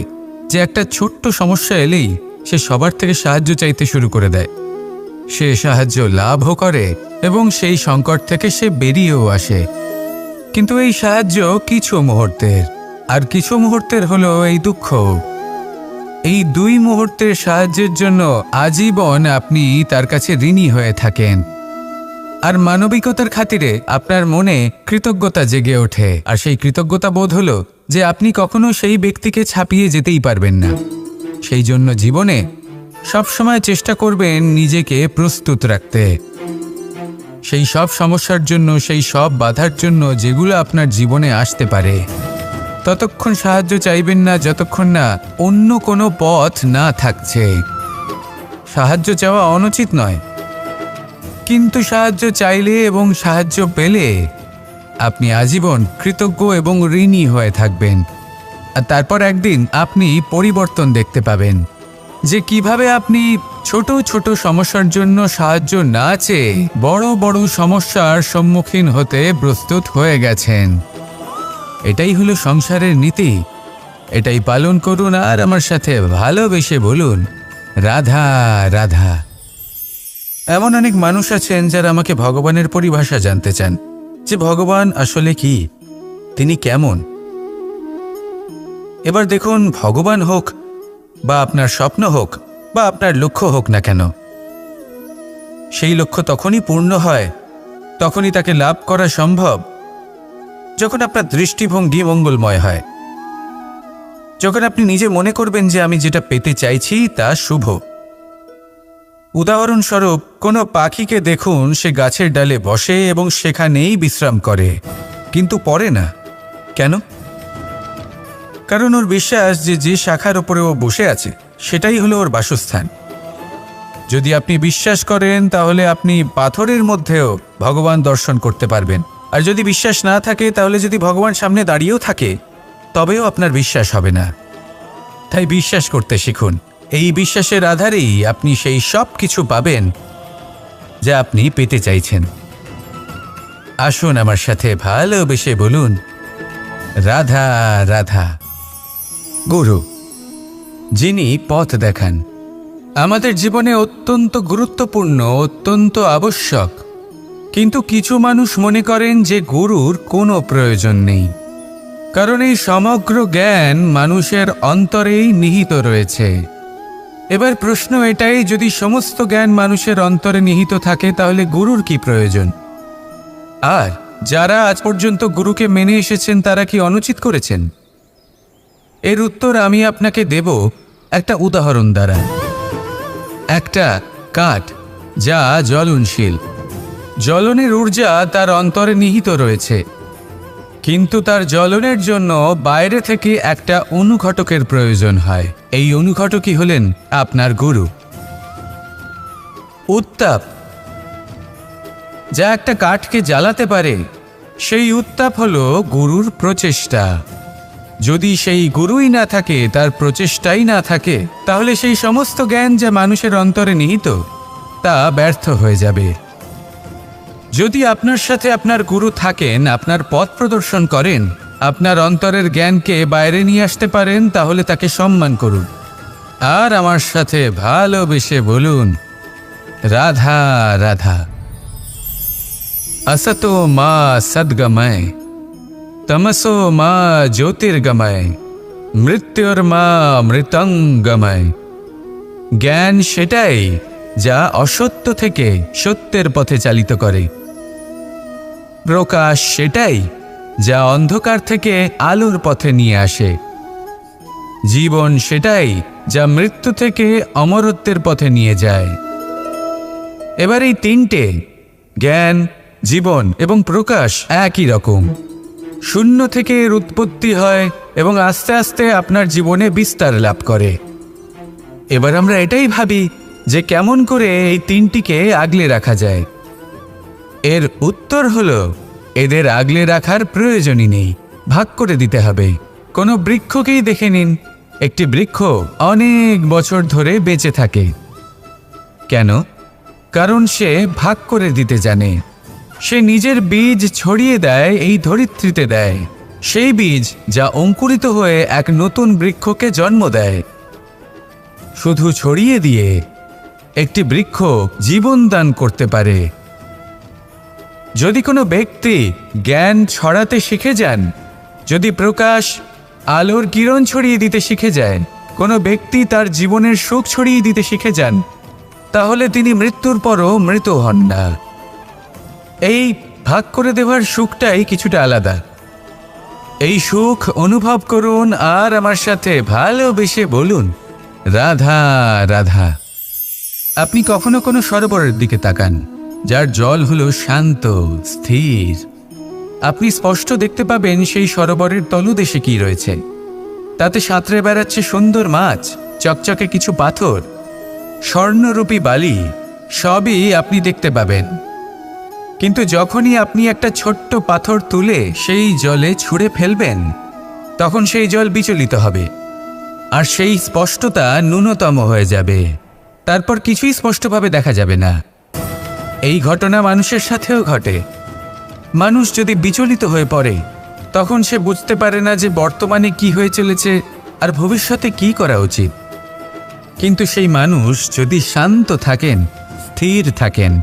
যে একটা ছোট্ট সমস্যা এলেই সে সবার থেকে সাহায্য চাইতে শুরু করে দেয়। সে সাহায্য লাভও করে এবং সেই সংকট থেকে সে বেরিয়েও আসে। কিন্তু এই সাহায্য কিছু মুহূর্তের, আর কিছু মুহূর্তের হলো এই দুঃখ। এই দুই মুহূর্তের সাহায্যের জন্য আজীবন আপনি তার কাছে ঋণী হয়ে থাকেন। আর মানবিকতার খাতিরে আপনার মনে কৃতজ্ঞতা জেগে ওঠে। আর সেই কৃতজ্ঞতা বোধ হলো যে আপনি কখনো সেই ব্যক্তিকে ছাপিয়ে যেতেই পারবেন না। সেই জন্য জীবনে সবসময় চেষ্টা করবেন নিজেকে প্রস্তুত রাখতে সেই সব সমস্যার জন্য, সেই সব বাধার জন্য যেগুলো আপনার জীবনে আসতে পারে। ততক্ষণ সাহায্য চাইবেন না যতক্ষণ না অন্য কোনো পথ না থাকছে। সাহায্য চাওয়া অনুচিত নয়, কিন্তু সাহায্য চাইলে এবং সাহায্য পেলে আপনি আজীবন কৃতজ্ঞ এবং ঋণী হয়ে থাকবেন। আর তারপর একদিন আপনি পরিবর্তন দেখতে পাবেন যে কিভাবে আপনি ছোট ছোট সমস্যার জন্য সাহায্য না চেয়ে বড় বড় সমস্যার সম্মুখীন হতে প্রস্তুত হয়ে গেছেন। এটাই হলো সংসারের নীতি। এটাই পালন করুন আর আমার সাথে ভালোবেসে বলুন, রাধা রাধা। এমন অনেক মানুষ আছেন যারা আমাকে ভগবানের পরিভাষা জানতে চান, যে ভগবান আসলে কি, তিনি কেমন। এবার দেখুন, ভগবান হোক বা আপনার স্বপ্ন হোক বা আপনার লক্ষ্য হোক না কেন, সেই লক্ষ্য তখনই পূর্ণ হয়, তখনই তাকে লাভ করা সম্ভব যখন আপনার দৃষ্টিভঙ্গি মঙ্গলময় হয়। যখন আপনি নিজে মনে করবেন যে আমি যেটা পেতে চাইছি তা শুভ। উদাহরণস্বরূপ, কোনো পাখিকে দেখুন, সে গাছের ডালে বসে এবং সেখানেই বিশ্রাম করে, কিন্তু পড়ে না। কেন? কারণ ওর বিশ্বাস যে যে শাখার উপরে ও বসে আছে সেটাই হলো ওর বাসস্থান। যদি আপনি বিশ্বাস করেন তাহলে আপনি পাথরের মধ্যেও ভগবান দর্শন করতে পারবেন। আর যদি বিশ্বাস না থাকে, তাহলে যদি ভগবান সামনে দাঁড়িয়েও থাকে তবেও আপনার বিশ্বাস হবে না। তাই বিশ্বাস করতে শিখুন। এই বিশ্বাসের আধারেই আপনি সেই সব কিছু পাবেন যা আপনি পেতে চাইছেন। আসুন আমার সাথে ভালোবেসে বলুন, রাধা রাধা। গুরু, যিনি পথ দেখান, আমাদের জীবনে অত্যন্ত গুরুত্বপূর্ণ, অত্যন্ত আবশ্যক। কিন্তু কিছু মানুষ মনে করেন যে গুরুর কোনো প্রয়োজন নেই, কারণ এই সমগ্র জ্ঞান মানুষের অন্তরেই নিহিত রয়েছে। এবার প্রশ্ন এটাই, যদি সমস্ত জ্ঞান মানুষের অন্তরে নিহিত থাকে তাহলে গুরুর কি প্রয়োজন? আর যারা আজ পর্যন্ত গুরুকে মেনে এসেছেন তারা কি অনুচিত করেছেন? এর উত্তর আমি আপনাকে দেব একটা উদাহরণ দ্বারা। একটা কাঠ যা জ্বলনশীল। জ্বলনের ঊর্জা তার অন্তরে নিহিত রয়েছে, কিন্তু তার জ্বলনের জন্য বাইরে থেকে একটা অনুঘটকের প্রয়োজন হয়। এই অনুঘটকই হলেন আপনার গুরু। উত্তাপ যা একটা কাঠকে জ্বালাতে পারে, সেই উত্তাপ হলো গুরুর প্রচেষ্টা। যদি সেই গুরুই না থাকে, তার প্রচেষ্টাই না থাকে, তাহলে সেই সমস্ত জ্ঞান যা মানুষের অন্তরে নিহিত তা ব্যর্থ হয়ে যাবে। যদি আপনার সাথে আপনার গুরু থাকেন, আপনার পথ প্রদর্শন করেন, আপনার অন্তরের জ্ঞানকে বাইরে নিয়ে আসতে পারেন, তাহলে তাকে সম্মান করুন আর আমার সাথে ভালোবেসে বলুন, রাধা রাধা। असतो मा सद्गमय, तमसो मा ज्योतिर्गमय, মৃত্যুর্মা মৃতঙ্গময়। জ্ঞান সেটাই যা অসত্য থেকে সত্যের পথে চালিত করে। প্রকাশ সেটাই যা অন্ধকার থেকে আলোর পথে নিয়ে আসে। জীবন সেটাই যা মৃত্যু থেকে অমরত্বের পথে নিয়ে যায়। এবার এই তিনটে, জ্ঞান, জীবন এবং প্রকাশ, একই রকম। শূন্য থেকে এর উৎপত্তি হয় এবং আস্তে আস্তে আপনার জীবনে বিস্তার লাভ করে। এবার আমরা এটাই ভাবি যে কেমন করে এই তিনটিকে আগলে রাখা যায়। এর উত্তর হলো, এদের আগলে রাখার প্রয়োজনই নেই, ভাগ করে দিতে হবে। কোনো বৃক্ষকেই দেখে নিন, একটি বৃক্ষ অনেক বছর ধরে বেঁচে থাকে। কেন? কারণ সে ভাগ করে দিতে জানে। সে নিজের বীজ ছড়িয়ে দেয়, এই ধরিত্রীতে দেয়, সেই বীজ যা অঙ্কুরিত হয়ে এক নতুন বৃক্ষকে জন্ম দেয়। শুধু ছড়িয়ে দিয়ে একটি বৃক্ষ জীবন দান করতে পারে। যদি কোনো ব্যক্তি জ্ঞান ছড়াতে শিখে যান, যদি প্রকাশ, আলোর কিরণ ছড়িয়ে দিতে শিখে যায়, কোনো ব্যক্তি তার জীবনের সুখ ছড়িয়ে দিতে শিখে যান, তাহলে তিনি মৃত্যুর পরও মৃত হন না। এই ভাগ করে দেওয়ার সুখটাই কিছুটা আলাদা। এই সুখ অনুভব করুন আর আমার সাথে ভালোবেসে বলুন, রাধা রাধা। আপনি কখনো কোনো সরোবরের দিকে তাকান, যার জল হলো শান্ত, স্থির। আপনি স্পষ্ট দেখতে পাবেন সেই সরোবরের তলদেশে কি রয়েছে। তাতে সাঁতরে বেড়াচ্ছে সুন্দর মাছ, চকচকে কিছু পাথর, স্বর্ণরূপী বালি, সবই আপনি দেখতে পাবেন। কিন্তু যখনই আপনি একটা ছোট্ট পাথর তুলে সেই জলে ছুঁড়ে ফেলবেন, তখন সেই জল বিচলিত হবে আর সেই স্পষ্টতা ন্যূনতম হয়ে যাবে। তারপর কিছুই স্পষ্টভাবে দেখা যাবে না। এই ঘটনা মানুষের সাথেও ঘটে। মানুষ যদি বিচলিত হয়ে পড়ে, তখন সে বুঝতে পারে না যে বর্তমানে কি হয়ে চলেছে আর ভবিষ্যতে কি করা উচিত। কিন্তু সেই মানুষ যদি শান্ত থাকেন, স্থির থাকেন,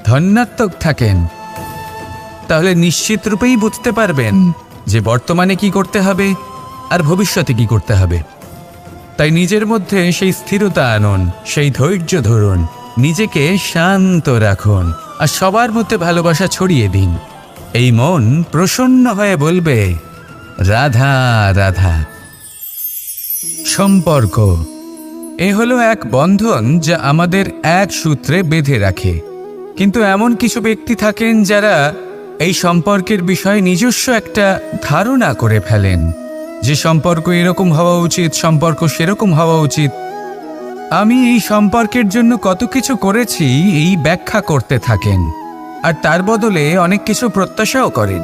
ধন্যাত্মক থাকেন, তাহলে নিশ্চিত রূপেই বুঝতে পারবেন যে বর্তমানে কি করতে হবে আর ভবিষ্যতে কি করতে হবে। তাই নিজের মধ্যে সেই স্থিরতা আনুন, সেই ধৈর্য ধরুন, নিজেকে শান্ত রাখুন আর সবার মধ্যে ভালোবাসা ছড়িয়ে দিন। এই মন প্রসন্ন হয়ে বলবে, রাধা রাধা। সম্পর্ক এ হলো এক বন্ধন যা আমাদের এক সূত্রে বেঁধে রাখে। কিন্তু এমন কিছু ব্যক্তি থাকেন যারা এই সম্পর্কের বিষয়ে নিজস্ব একটা ধারণা করে ফেলেন যে সম্পর্ক এরকম হওয়া উচিত, সম্পর্ক সেরকম হওয়া উচিত। আমি এই সম্পর্কের জন্য কত কিছু করেছি এই ব্যাখ্যা করতে থাকেন আর তার বদলে অনেক কিছু প্রত্যাশাও করেন।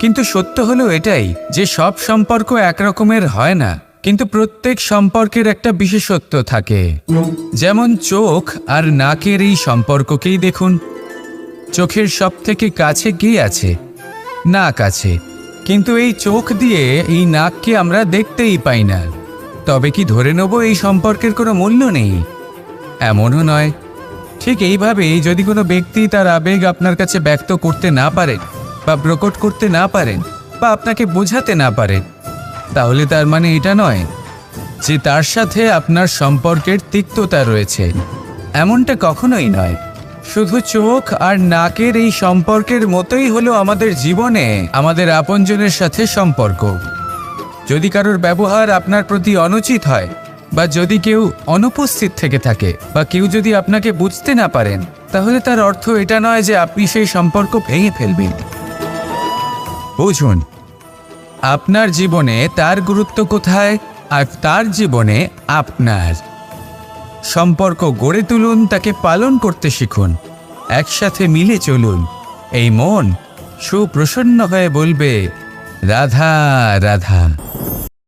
কিন্তু সত্য হলো এটাই যে সব সম্পর্ক একরকমের হয় না, কিন্তু প্রত্যেক সম্পর্কের একটা বিশেষত্ব থাকে। যেমন চোখ আর নাকের এই সম্পর্ককেই দেখুন। চোখের সব থেকে কাছে কে আছে? নাক আছে। কিন্তু এই চোখ দিয়ে এই নাককে আমরা দেখতেই পাই না। তবে কি ধরে নেব এই সম্পর্কের কোনো মূল্য নেই? এমনও নয়। ঠিক এইভাবেই যদি কোনো ব্যক্তি তার আবেগ আপনার কাছে ব্যক্ত করতে না পারেন বা প্রকট করতে না পারেন বা আপনাকে বোঝাতে না পারেন, তাহলে তার মানে এটা নয় যে তার সাথে আপনার সম্পর্কের তিক্ততা রয়েছে। এমনটা কখনোই নয়। শুধু চোখ আর নাকের এই সম্পর্কের মতোই হলো আমাদের জীবনে আমাদের আপনজনের সাথে সম্পর্ক। যদি কারোর ব্যবহার আপনার প্রতি অনুচিত হয়, বা যদি কেউ অনুপস্থিত থেকে থাকে বা কেউ যদি আপনাকে বুঝতে না পারেন, তাহলে তার অর্থ এটা নয় যে আপনি সেই সম্পর্ক ভেঙে ফেলবেন। বুঝুন, আপনার জীবনে তার গুরুত্ব কোথায় আর তার জীবনে আপনার। সম্পর্ক গড়ে তুলুন, তাকে পালন করতে শিখুন, একসাথে মিলে চলুন। এই মন সুপ্রসন্ন হয়ে বলবে, রাধা রাধা।